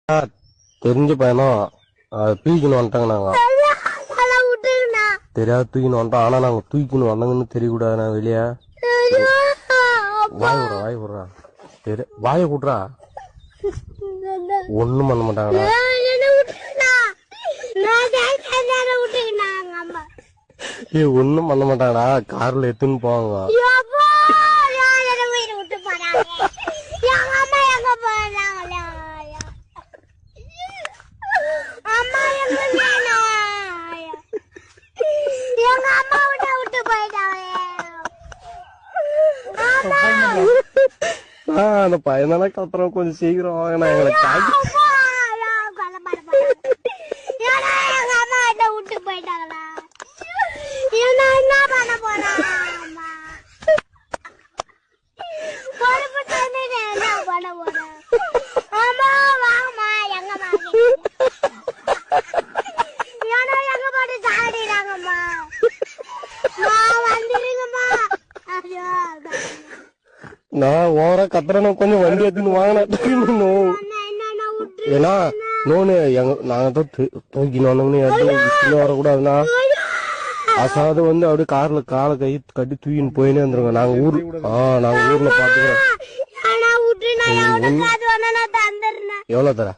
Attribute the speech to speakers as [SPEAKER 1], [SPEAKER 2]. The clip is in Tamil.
[SPEAKER 1] தெரிஞ்ச பையனும் தூக்கின்னு வந்துட்டாங்க. நாங்க தெரியாது தூக்கின்னு வந்துட்டோம். ஆனா நாங்க தூக்கின்னு வந்தாங்கன்னு தெரியக்கூடாது. நான் வெளியே வாய் விடுறா வாய கூட்டுறா. ஒண்ணும் பண்ண மாட்டாங்கடா. ஒண்ணும் பண்ண மாட்டாங்கடா. கார்ல எடுத்துன்னு போவாங்க. அந்த பையனால கத்துறோம். கொஞ்சம் சீக்கிரம் வாங்கினா எங்களை காக்கி
[SPEAKER 2] விட்டு போயிட்டாங்களா? என்ன பண்ண போறா? பண்ண போறேன். ஆமா வாங்கம்மா எங்கம்மா எங்க பாட்டு சாடிறாங்கம்மா. வந்துருங்கம்மா.
[SPEAKER 1] நான் ஓவரா கத்துறேன்னு கொஞ்சம் வண்டி எடுத்துன்னு வாங்கினேன். ஏன்னா நோனு நாங்க தான் தூக்கின்னு வந்தோம்னு எடுத்து வரக்கூடாதுன்னா அசாது வந்து அப்படியே கார்ல காலை கை கட்டி தூக்கின்னு போயினே வந்துருங்க. நாங்க ஊர்ல பாத்துக்கிறோம். எவ்வளவு தர